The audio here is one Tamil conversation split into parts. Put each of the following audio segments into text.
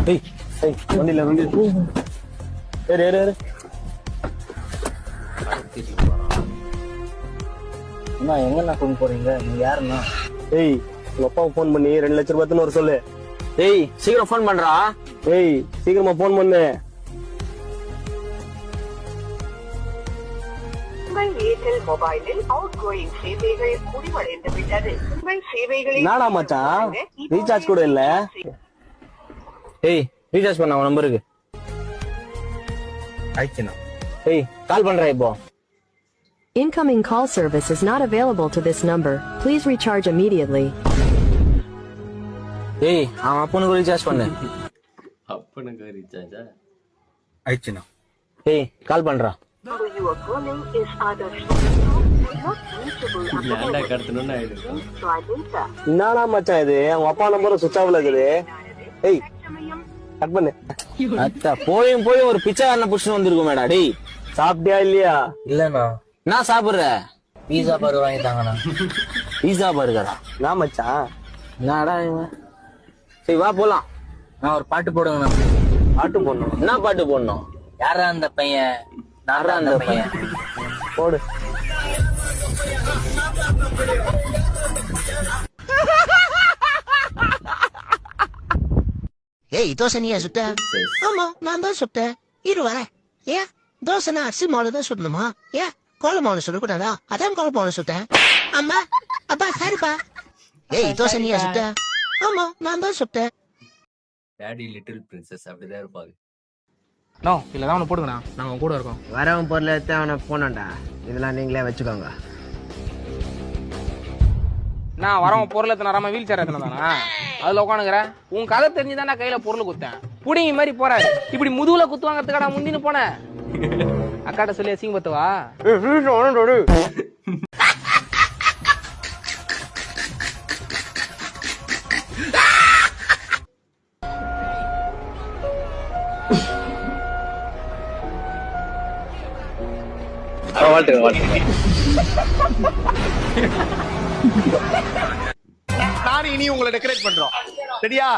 டேய் டேய் வண்டில ஏறு ஏறு ஏறு. அண்ணா எங்கண்ணா கொண்டு போறீங்க? நீங்க யாருண்ணா? டேய் உங்க அப்பாவுக்கு ஃபோன் பண்ணி 2 லட்சம் ரூபாய்ன்னு ஒரு சொல்லு. டேய் சீக்கிரம் ஃபோன் பண்றா. டேய் சீக்கிரமா ஃபோன் பண்ணு. உங்கள் ஏர்டெல் மொபைலில் அவுட்கோயிங் சேவைகள் முடிவடைந்து விட்டது. உங்கள் சேவைகளை நாடா மச்சான் ரீசார்ஜ் கூட இல்ல. டேய் ரீசார்ஜ் பண்ண அவன் நம்பருக்கு. ஆயிடுச்சுண்ணா. டேய் கால் பண்றேன் இப்போ. Incoming call service is not available to this number. Please recharge immediately. டேய் அவன் அப்பனுக்கு ரீசார்ஜ் பண்ணு. அப்பனுக்கு ரீசார்ஜா? ஆயிடுச்சுண்ணா. டேய் கால் பண்றா. you are calling is either not reachable at the ஏன்டா moment. கடத்தணும்னு ஆயிடும். Try later. என்னடா மச்சான் இது? அவங்க அப்பா நம்பரும் சுவிட்ச் ஆஃப்ல இருக்குது. ஏய் கட் பண்ணு. அத்தா போயும் ஒரு பிச்சைக்காரனை புடிச்சு வந்திருக்கும் மேடா. டேய் சாப்பிட்டியா இல்லையா? இல்லண்ணா. நான் சாப்பிடுற பீஸா பர்கர் வாங்கி தாங்கண்ணா. பீஸா பர்கரா? நான் மச்சான் என்னடா இவன்? சரி வா போலாம். நான் ஒரு பாட்டு போடுங்கண்ணா. பாட்டு போடணும். என்ன பாட்டு போடணும்? யாரா அந்த பையன்? யாரா அந்த பையன்? போடு. ஏய் தோசை நீயா சுட்ட? ஆமா நான் தான் சுட்டேன். இரு வரேன். ஏன் தோசைனா அரிசி மாவுல தான் சுடணுமா? ஏன் கோல மாவுல சுடக்கூடாதா? அதான் கோல மாவுல சுட்டேன். அம்மா அப்பா சரிப்பா. ஏய் தோசை நீயா சுட்ட? ஆமா நான் தான் சுட்டேன். டாடி லிட்டில் பிரின்சஸ் அப்படிதான் இருப்பாங்க. நோ இல்லதான் அவனை போடுங்கண்ணா. நாங்க கூட இருக்கோம். வரவன் பொருளை எடுத்து அவனை போனோம்டா. இதெல்லாம் நீங்களே வச்சுக்கோங்க. நான் வரவன் பொருள் எத்தனை வராம வீல் சேர் எத்தனை தானா அதுல உட்காந்துக்கிறேன். உன் கதை தெரிஞ்சுதான் நான் கையில பொருள் குத்தேன். புடிங்கி மாதிரி போறாரு. இப்படி முதுகுல குத்து வாங்கறதுக்காடா முந்தின்னு போனேன். அக்காட்ட சொல்லி அசிங்க பத்துவா. நானும் இனி உங்களை டெக்கரேட் பண்றோம். சரியா?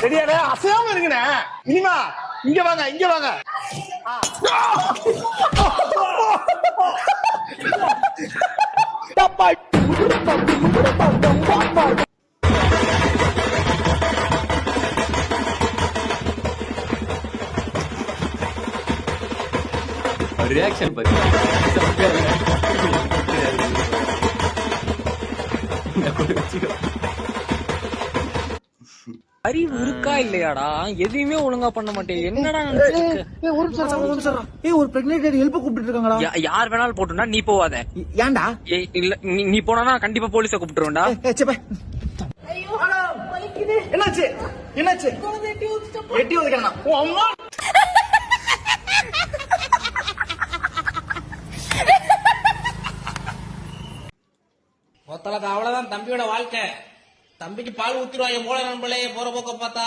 ரெடியாடா? அசையாம இருங்கண்ணே. இனிமா இங்க வாங்க இங்க வாங்க. ரியாக்ஷன் பாரு. அறிவு இருக்கா இல்லையாடா? எதையுமே ஒழுங்கா பண்ண மாட்டேன். என்னடா ஒரு பிரெக்னன்ட் ஹெல்ப் கூப்பிட்டு இருக்காங்கடா. யார் வேணாலும் போட்டுனா நீ போவாத. ஏன்டா? இல்ல நீ போனா கண்டிப்பா போலீஸ கூப்பிட்டுருவேன்டா. என்னாச்சு என்னாச்சு? எட்டி ஒதுக்கணும். அம்மா ஒத்தலக்கு அவ்வளவுதான் தம்பியோட வாழ்க்கை. தம்பிக்கு பால் ஊத்திடுவாங்க போல நண்பர்களே போற போக்க பார்த்தா.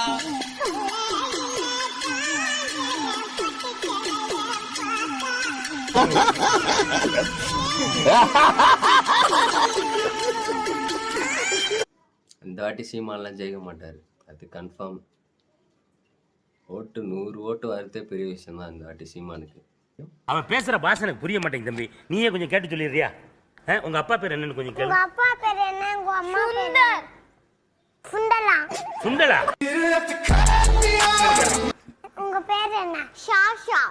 இந்த வாட்டி சீமான்லாம் ஜெயிக்க மாட்டாரு, அது கன்ஃபார்ம். ஓட்டு 100 ஓட்டு வரதே பெரிய விஷயம் தான் இந்த வாட்டி சீமானுக்கு. அவன் பேசுற பாஷை எனக்கு புரிய மாட்டேங்குது தம்பி. நீயே கொஞ்சம் கேட்டு சொல்லிடுறியா? உங்க அப்பா பேர் என்னன்னு கொஞ்சம் கேளு. உங்க அப்பா பேர் என்ன? உங்க அம்மா பேர் சுண்டலா. சுண்டலா? உங்க பேர் என்ன? ஷாஷா.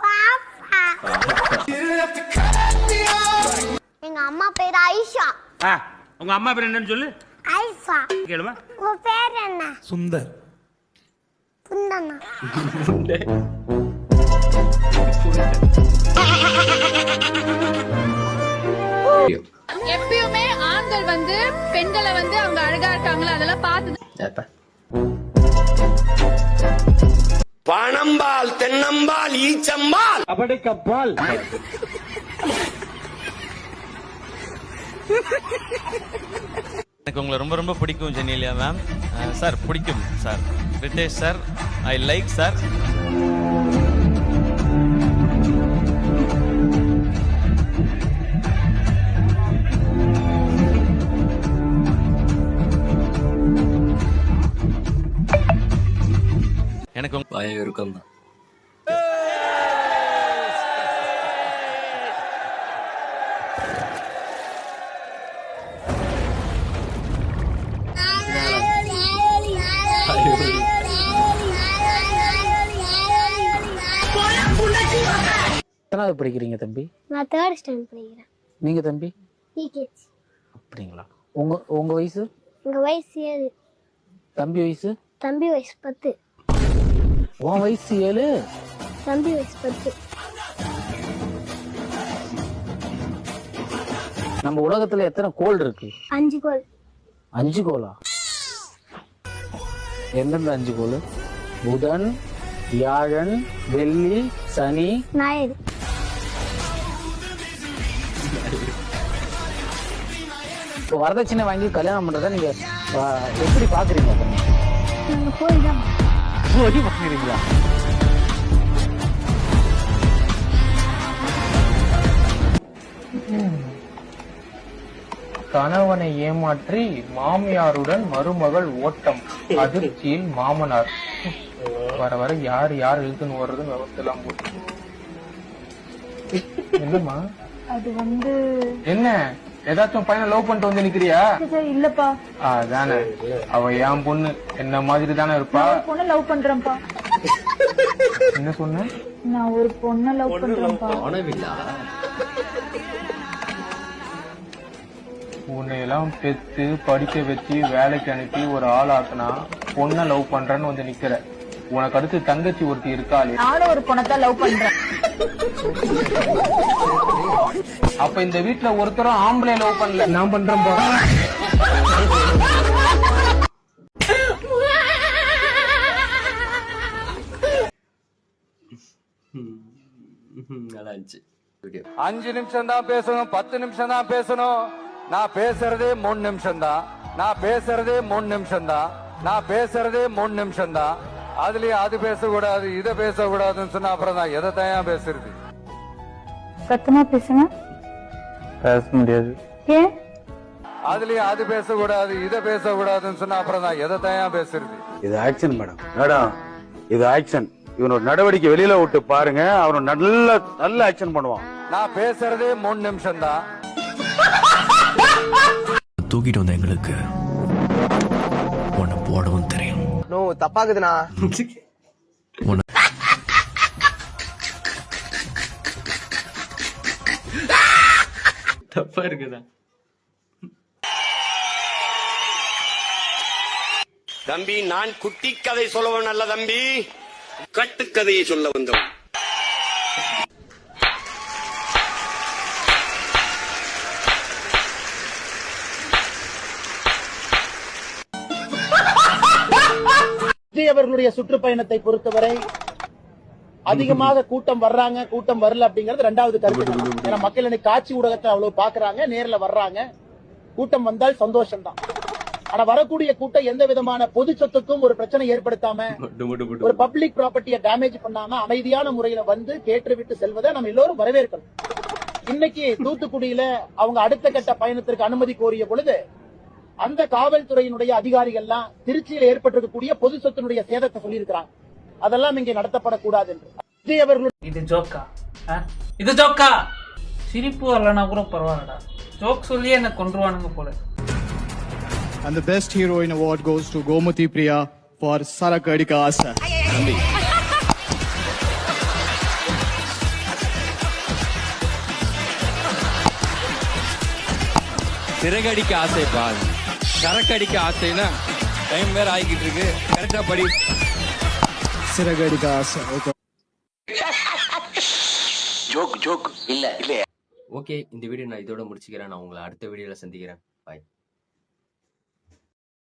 பாப்பா. எங்க அம்மா பேர் ஐஷா. உங்க அம்மா பேர் என்னன்னு சொல்லு. ஐஃபா. கேளுமா. உங்க பேர் என்ன? சுந்தர். சுந்தனா. எப்பயுமே ஆண்கள் வந்து பெண்களை வந்து அவங்க அழகா இருக்காங்களா அதெல்லாம் பார்த்து பணம்பால் தென்னம்பால் ஈச்சம்பால் அப்படிக்கப்பால். எனக்கு உங்களை ரொம்ப ரொம்ப பிடிக்கும் ஜெனிலியா மேம். சார் பிடிக்கும் sir. Ritesh sir I like sir. எனக்கு பயம் இருக்கும் தான். எத்தனாவது படிக்கிறீங்க தம்பி? நான் 3rd ஸ்டாண்டர்ட் படிக்கிறேன். நீங்க தம்பி? EKG. அப்படிங்களா? உங்க வயசு? உங்க வயசு 7. தம்பி வயசு? தம்பி வயசு 10. உன் வயசு 7, தம்பி வயசு 10. நம்ம உலகத்துல எத்தனை கோள் இருக்கு? 5 கோள். 5 கோளா? எந்தெந்த 5 கோள்? புதன், வியாழன், வெள்ளி, சனி, ஞாயிறு. இப்போ வரதட்சணை வாங்கி கல்யாணம் பண்றத நீங்க எப்படி பாக்குறீங்க? நாங்க போய் தான் பாக்குறீங்களா? கணவனை ஏமாற்றி மாமியாருடன் மருமகள் ஓட்டம், அதிர்ச்சியில் மாமனார். வர வர யார் இழுத்துன்னு வர்றதுன்னு விவசாயம் போட்டு. என்னம்மா அது என்ன ஏதாச்சும் பையனை லவ் பண்ணிட்டு வந்து நிக்கிறியா? இல்லப்பா, அதானே, அவ என் பொண்ணு என்ன மாதிரி தானே இருப்பா. பொண்ணை லவ் பண்றேன்ப்பா. என்ன சொன்ன? நான் ஒரு பொண்ணை லவ் பண்றேன்ப்பா. உன்னையெல்லாம் பெத்து படிக்க வச்சு வேலைக்கு அனுப்பி ஒரு ஆள் ஆக்குனா பொண்ணை லவ் பண்றேன்னு வந்து நிக்கிற. உனக்கு அடுத்து தங்கச்சி ஒருத்தி இருக்காளே, நானும் ஒரு பொண்ணை தான் லவ் பண்றேன். அப்ப இந்த வீட்டுல ஒருத்தரும் ஆம்பளை லவ் பண்ணல. நான் பண்றேன் பா. நல்லா இருந்துச்சு. 5 நிமிஷம் தான் பேசணும், 10 நிமிஷம் தான் பேசணும். நான் பேசுறதே 3 நிமிஷம் தான். நான் பேசுறதே 3 நிமிஷம் தான். நான் பேசுறதே 3 நிமிஷம் தான். அதுலயும் அது பேசக்கூடாது இதை பேசக்கூடாதுன்னு சொன்னா அப்புறம் தான் எதை தான் பேசுறது? சத்தமா பேசுங்க. பேச முடியாது. ஏன்? அதுலயும் அது பேசக்கூடாது இதை பேசக்கூடாதுன்னு சொன்னா அப்புறம் தான் எதை தான் பேசுறது? இது ஆக்சன் மேடம், இது ஆக்சன். இவனோட நடவடிக்கை வெளியில விட்டு பாருங்க, அவன் நல்ல ஆக்சன் பண்ணுவான். நான் பேசுறதே 3 நிமிஷம் தான். தூக்கிட்டு வந்த எங்களுக்கு உன்னை போடவும் தெரியும். நோ தப்பாக்குதுண்ணா. தப்பா இருக்குதா? தம்பி, நான் குட்டி கதை சொல்லவன் அல்ல தம்பி, கட்டுக்கதையை சொல்ல வந்தவன். விஜய் அவர்களுடைய சுற்றுப்பயணத்தை பொறுத்தவரை அதிகமாக கூட்டம் வர்றாங்க, கூட்டம் வரல அப்படிங்கறது 2வது கருத்து. ஏன்னா மக்கள் இன்னைக்கு காட்சி ஊடகத்தை அவ்வளவு பாக்குறாங்க, நேர்ல வர்றாங்க. கூட்டம் வந்தால் சந்தோஷம் தான். ஆனா வரக்கூடிய கூட்டம் எந்த விதமான பொது சொத்துக்கும் ஒரு பிரச்சனை ஏற்படுத்தாம, ஒரு பப்ளிக் ப்ராப்பர்ட்டியை டேமேஜ் பண்ணாம அமைதியான முறையில வந்து கேட்டு விட்டு செல்வதை நம்ம எல்லோரும் வரவேற்கணும். இன்னைக்கு தூத்துக்குடியில அவங்க அடுத்த கட்ட பயணத்திற்கு அனுமதி கோரிய பொழுது அந்த காவல்துறையினுடைய அதிகாரிகள்லாம் திருச்சியில் ஏற்பட்டிருக்கக்கூடிய பொது சொத்தினுடைய சேதத்தை சொல்லியிருக்கிறாங்க. அதெல்லாம் இங்கே நடத்தப்படக்கூடாது என்று. விஜய் அவர்கள் இது ஜோக்கா? இது ஜோக்கா? சிரிப்பு வரலனா கூட பரவாயில்லடா, ஜோக் சொல்லி என்ன கொன்றுவானுங்க போல. And the best heroine award goes to Gomuti Priya for Sarakadika Asa. Siragadikka ஆசை பால், சரக்கடிக்க ஆசைனா டைம் வேற ஆகிக்கிட்டு இருக்கு. கரெக்டா படி. Siragadika Asa. Okay. ஜோக் இல்ல. ஓகே, இந்த வீடியோ நான் இதோட முடிச்சுக்கிறேன். நான் உங்களை அடுத்த வீடியோல சந்திக்கிறேன். பாய்.